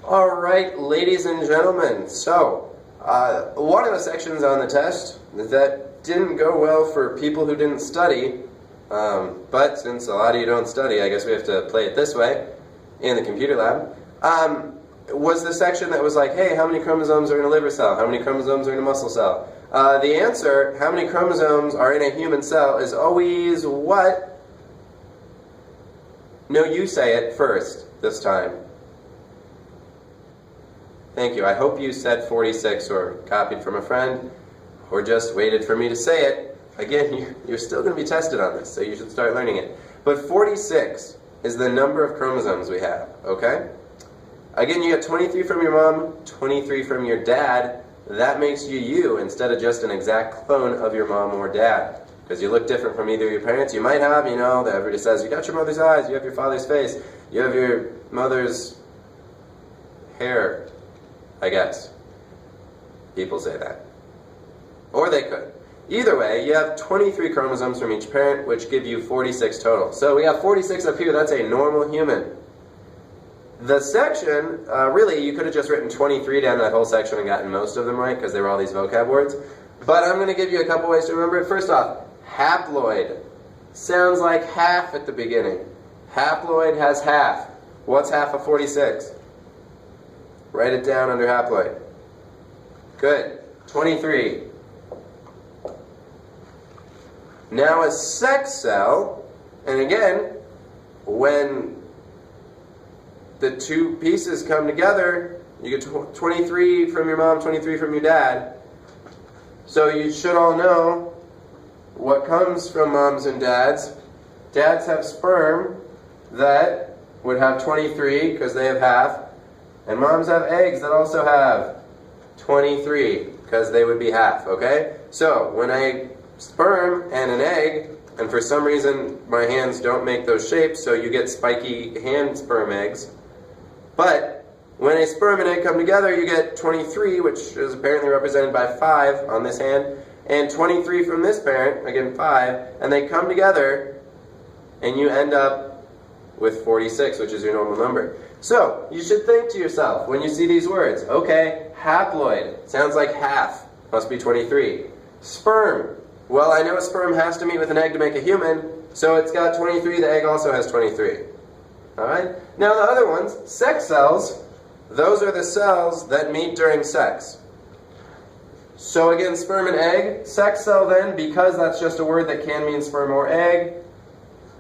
Alright, ladies and gentlemen, so one of the sections on the test that didn't go well for people who didn't study, but since a lot of you don't study, I guess we have to play it this way in the computer lab, was the section that was like, hey, how many chromosomes are in a liver cell? How many chromosomes are in a muscle cell? The answer, how many chromosomes are in a human cell, is always what? No, you say it first this time. Thank you. I hope you said 46 or copied from a friend or just waited for me to say it. Again, you're still going to be tested on this, so you should start learning it. But 46 is the number of chromosomes we have, okay? Again, you get 23 from your mom, 23 from your dad. That makes you you instead of just an exact clone of your mom or dad. Because you look different from either of your parents. You might have, that everybody says, you got your mother's eyes, you have your father's face, you have your mother's hair, I guess. People say that. Or they could. Either way, you have 23 chromosomes from each parent, which give you 46 total. So we have 46 up here, that's a normal human. The section, really, you could have just written 23 down that whole section and gotten most of them right, because they were all these vocab words. But I'm going to give you a couple ways to remember it. First off, haploid. Sounds like half at the beginning. Haploid has half. What's half of 46? Write it down under haploid. Good. 23. Now a sex cell, and again, when the two pieces come together, you get 23 from your mom, 23 from your dad. So you should all know what comes from moms and dads. Dads have sperm that would have 23 because they have half. And moms have eggs that also have 23 because they would be half, okay? So when a sperm and an egg, and for some reason my hands don't make those shapes, so you get spiky hand sperm eggs. But when a sperm and egg come together, you get 23, which is apparently represented by 5 on this hand, and 23 from this parent, again 5, and they come together, and you end up with 46, which is your normal number. So, you should think to yourself, when you see these words, okay, haploid, sounds like half, must be 23. Sperm, well, I know a sperm has to meet with an egg to make a human, so it's got 23, the egg also has 23. Alright? Now the other ones, sex cells, those are the cells that meet during sex. So again, sperm and egg, sex cell then, because that's just a word that can mean sperm or egg,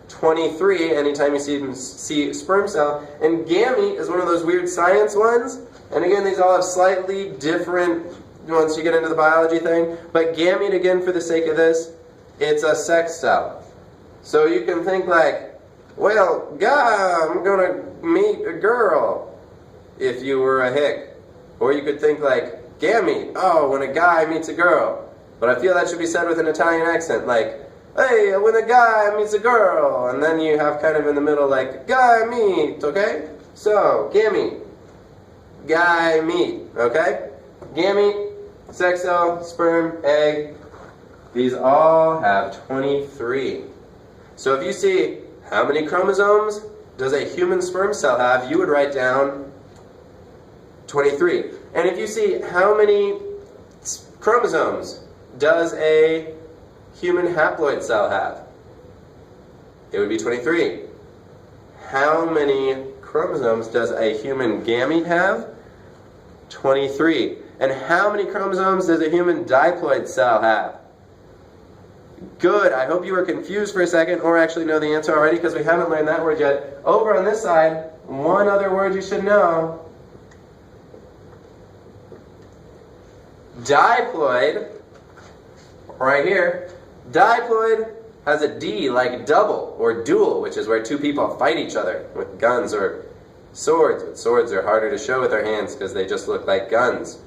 23 anytime you see sperm cell. And gamete is one of those weird science ones. And again, these all have slightly different, once you get into the biology thing. But gamete, again, for the sake of this, it's a sex cell. So you can think like, well, I'm going to meet a girl, if you were a hick. Or you could think like, gamete, oh, when a guy meets a girl. But I feel that should be said with an Italian accent, like, hey, when a guy meets a girl. And then you have kind of in the middle like, guy meet, okay? So, gamete, guy meet, okay? Gamete, sex cell, sperm, egg, these all have 23. So if you see, how many chromosomes does a human sperm cell have, you would write down 23. And if you see how many chromosomes does a human haploid cell have, it would be 23. How many chromosomes does a human gamete have? 23. And how many chromosomes does a human diploid cell have? Good. I hope you were confused for a second, or actually know the answer already, because we haven't learned that word yet. Over on this side, one other word you should know. Diploid, right here. Diploid has a D like double or dual, which is where two people fight each other with guns or swords. But swords are harder to show with our hands because they just look like guns,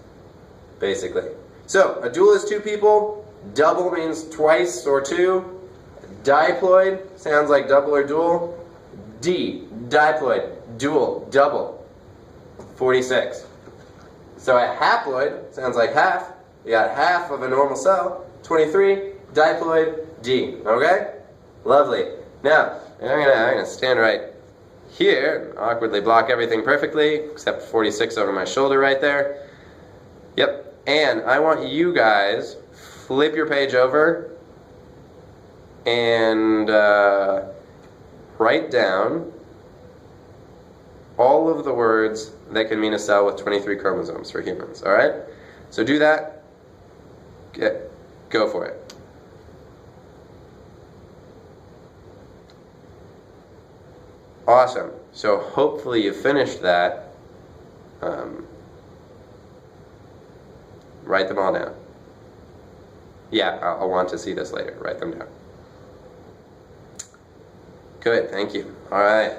basically. So, a dual is two people. Double means twice or two. Diploid sounds like double or dual. D, diploid, dual, double. 46. So a haploid sounds like half. You got half of a normal cell. 23, diploid, D. Okay? Lovely. Now, I'm gonna stand right here, awkwardly block everything perfectly, except 46 over my shoulder right there. Yep, and I want you guys flip your page over and write down all of the words that can mean a cell with 23 chromosomes for humans, all right? So do that. Go for it. Awesome. So hopefully you finished that. Write them all down. Yeah, I'll want to see this later. Write them down. Good, thank you. All right.